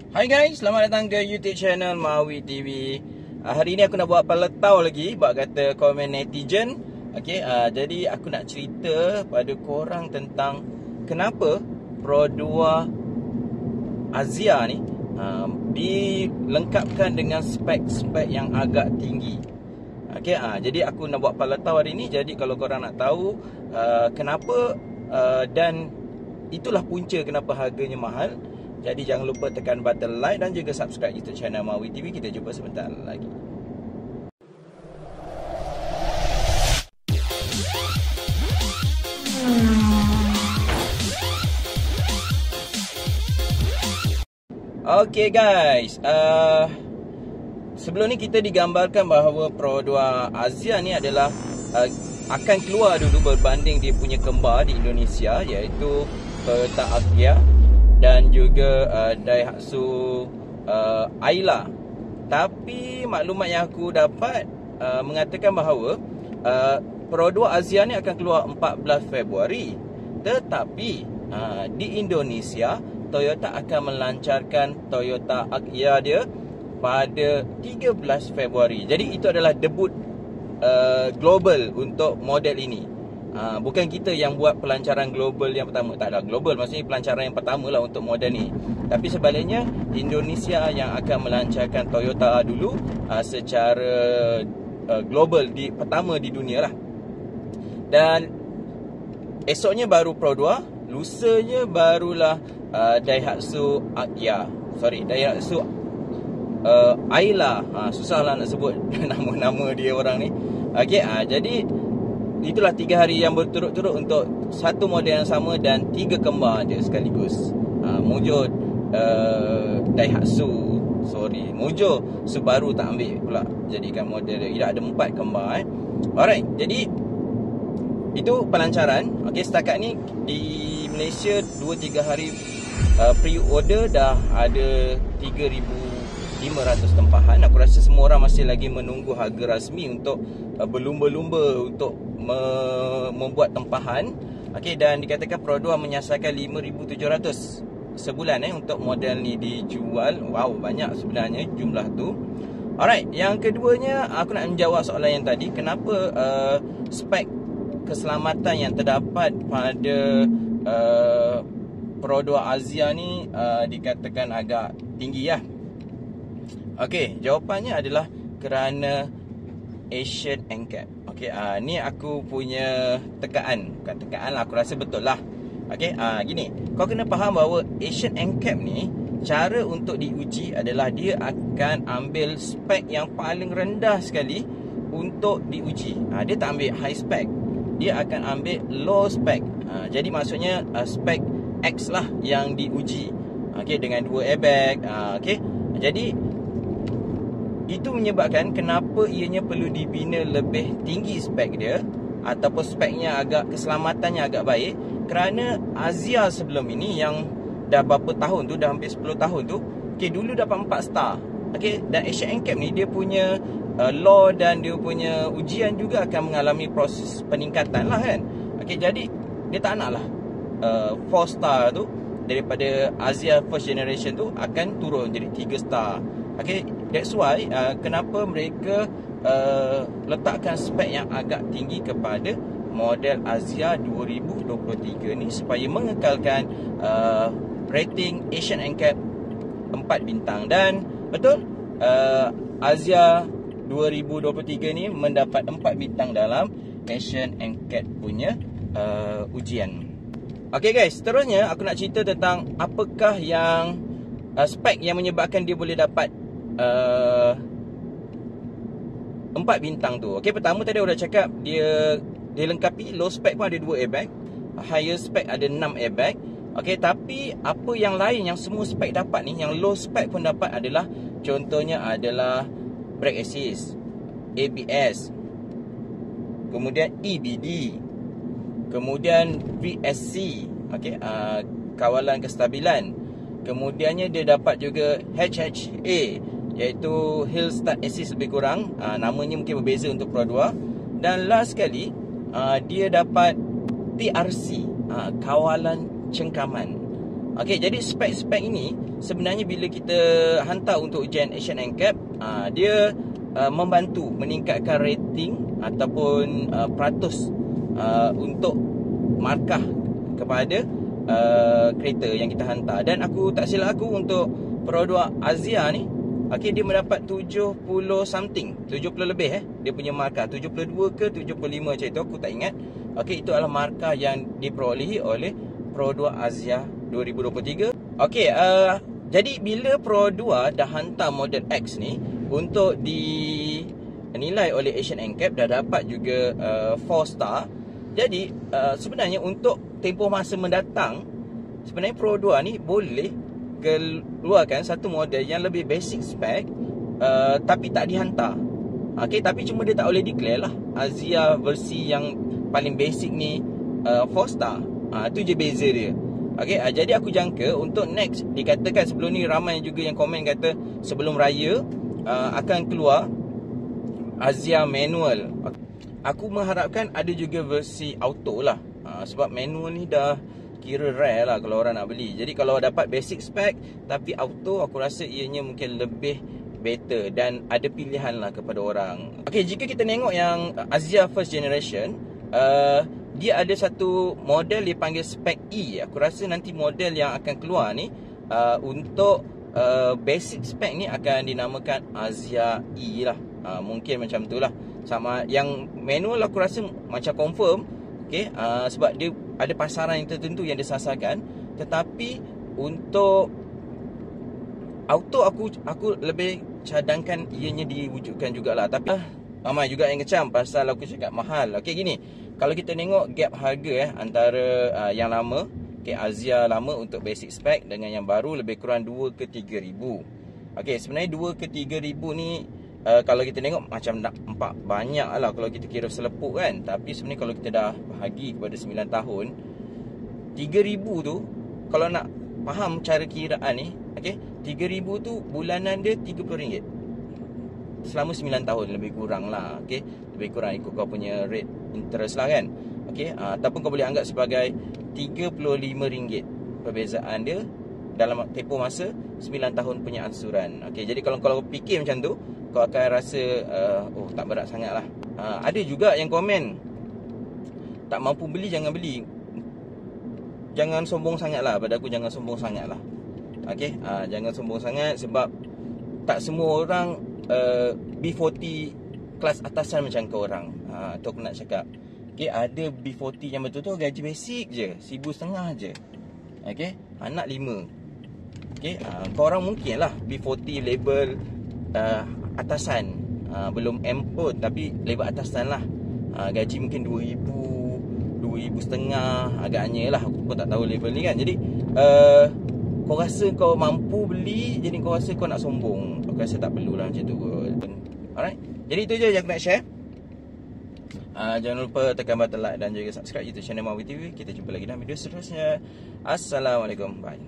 Hai guys, selamat datang ke YouTube channel Mawi TV. Hari ni aku nak buat paletau lagi buat kata komen netizen. Jadi aku nak cerita pada korang tentang kenapa Pro 2 Azia ni dilengkapkan dengan spek-spek yang agak tinggi. Jadi aku nak buat paletau hari ni. Jadi kalau korang nak tahu kenapa dan itulah punca kenapa harganya mahal. Jadi jangan lupa tekan button like dan juga subscribe YouTube channel Mawi TV. Kita jumpa sebentar lagi. Okay guys, sebelum ni kita digambarkan bahawa Pro 2 Azia ni adalah akan keluar dulu berbanding dia punya kembar di Indonesia, iaitu Toyota Agya dan juga Daihatsu Ayla. Tapi maklumat yang aku dapat mengatakan bahawa Pro 2 Azia ni akan keluar 14 Februari. Tetapi di Indonesia Toyota akan melancarkan Toyota Agya dia pada 13 Februari. Jadi itu adalah debut global untuk model ini. Bukan kita yang buat pelancaran global yang pertama. Tak ada global, maksudnya pelancaran yang pertama lah untuk model ni. Tapi sebaliknya Indonesia yang akan melancarkan Toyota dulu secara global, pertama di dunia lah. Dan esoknya baru Pro 2, lusanya barulah Daihatsu Ayla. Susah lah nak sebut nama-nama dia orang ni. Jadi itulah 3 hari yang berturut-turut untuk satu model yang sama dan 3 kembar dia sekaligus. Mojo Subaru tak ambil pula, jadikan model dia ada 4 kembar. Alright, jadi itu pelancaran. Setakat ni di Malaysia 2-3 hari pre-order dah ada 3,500 tempahan. Aku rasa semua orang masih lagi menunggu harga rasmi untuk berlumba-lumba untuk membuat tempahan. Dan dikatakan Pro 2 menyasarkan 5,700 sebulan untuk model ni dijual. Wow, banyak sebenarnya jumlah tu. Alright, yang keduanya aku nak menjawab soalan yang tadi, kenapa spek keselamatan yang terdapat pada Pro 2 Azia ni dikatakan agak tinggi lah. Jawapannya adalah kerana Asian NCAP. Ni aku punya tekaan. Bukan tekaan lah, aku rasa betul lah. Gini, kau kena faham bahawa Asian NCAP ni, cara untuk diuji adalah dia akan ambil spek yang paling rendah sekali untuk diuji. Dia tak ambil high spec, dia akan ambil low spec. Jadi maksudnya spek X lah yang diuji, dengan 2 airbag. Jadi itu menyebabkan kenapa ianya perlu dibina lebih tinggi spek dia, ataupun speknya keselamatannya agak baik. Kerana Azia sebelum ini yang dah berapa tahun tu, dah hampir 10 tahun tu, dulu dapat 4 star. Dan Asian NCAP ni dia punya law dan dia punya ujian juga akan mengalami proses peningkatan lah kan. Jadi dia tak nak lah 4 star tu daripada Azia first generation tu akan turun jadi 3 star. That's why kenapa mereka letakkan spek yang agak tinggi kepada model Azia 2023 ni, supaya mengekalkan rating Asian NCAP 4 bintang. Dan betul, Azia 2023 ni mendapat 4 bintang dalam Asian NCAP punya ujian. Guys, seterusnya aku nak cerita tentang apakah yang spek yang menyebabkan dia boleh dapat 4 bintang tu. Pertama tadi aku dah cakap, dia lengkapi low spec pun ada 2 airbag, higher spec ada 6 airbag. Tapi apa yang lain yang semua spek dapat ni, yang low spec pun dapat adalah, contohnya adalah brake assist, ABS, kemudian EBD, kemudian VSC, kawalan kestabilan. Kemudiannya dia dapat juga HHA, iaitu Hill Start Assist lebih kurang. Namanya mungkin berbeza untuk Pro 2. Dan last sekali, dia dapat TRC, kawalan cengkaman. Okey, jadi spek-spek ini sebenarnya bila kita hantar untuk ujian Asian NCAP, dia membantu meningkatkan rating ataupun peratus untuk markah kepada kereta yang kita hantar. Dan aku tak silap aku untuk Pro 2 Azia ni, okey, dia mendapat 70 something, 70 lebih dia punya markah 72 ke 75 macam itu, aku tak ingat. Okey, itu adalah markah yang diperolehi oleh Pro 2 Azia 2023. Okey, jadi bila Pro 2 dah hantar model X ni untuk dinilai oleh Asian NCAP, dah dapat juga 4 star. Jadi sebenarnya untuk tempoh masa mendatang, sebenarnya Pro 2 ni boleh keluarkan satu model yang lebih basic spec, tapi tak dihantar. Okey, tapi cuma dia tak boleh declare lah Azia versi yang paling basic ni 4 star. Itu je beza dia. Okey, jadi aku jangka untuk next, dikatakan sebelum ni ramai juga yang komen kata sebelum raya akan keluar Azia manual. Aku mengharapkan ada juga versi auto lah, sebab manual ni dah kira rare lah kalau orang nak beli. Jadi kalau dapat basic spec tapi auto, aku rasa ianya mungkin lebih better dan ada pilihan lah kepada orang. Okey, jika kita tengok yang Azia first generation, dia ada satu model dia panggil spec E. Aku rasa nanti model yang akan keluar ni untuk basic spec ni akan dinamakan Azia E lah. Mungkin macam tu lah. Sama yang manual aku rasa macam confirm. Okay, sebab dia ada pasaran yang tertentu yang disasarkan. Tetapi untuk auto aku lebih cadangkan ianya diwujudkan jugalah. Tapi ramai juga yang kecam pasal aku cakap mahal. Okey, gini, kalau kita tengok gap harga antara yang lama, Azia lama untuk basic spec dengan yang baru lebih kurang 2 ke 3 ribu. Okey, sebenarnya 2 ke 3 ribu ni kalau kita tengok macam nampak banyak lah kalau kita kira selepuk kan. Tapi sebenarnya kalau kita dah bahagi kepada 9 tahun, 3 ribu tu kalau nak faham cara kiraan ni, okey, 3 ribu tu bulanan dia RM30 selama 9 tahun lebih kurang lah. Okey, lebih kurang ikut kau punya rate interest lah kan. Okey, ataupun kau boleh anggap sebagai RM35 perbezaan dia dalam tempoh masa 9 tahun punya ansuran. Okey, jadi kalau kau fikir macam tu, kau akan rasa oh, tak berat sangat lah. Ada juga yang komen, tak mampu beli jangan beli. Jangan sombong sangat lah. Pada aku jangan sombong sangat lah. Okey, jangan sombong sangat sebab tak semua orang B40 kelas atasan macam kau orang. Tu aku nak cakap. Okey, ada B40 yang betul-betul gaji basic je, RM1,500 je. Okey, anak 5. Okey, kau orang mungkin lah B40 label atasan, belum M pun tapi label atasan lah. Gaji mungkin RM2,000, RM2,500 agaknya lah. Aku pun tak tahu label ni kan. Jadi kau rasa kau mampu beli, jadi kau rasa kau nak sombong. Aku rasa tak perlulah macam tu kot. Alright, jadi itu je yang aku nak share. Jangan lupa tekan button like dan juga subscribe YouTube channel Mawi TV. Kita jumpa lagi dalam video seterusnya. Assalamualaikum. Bye.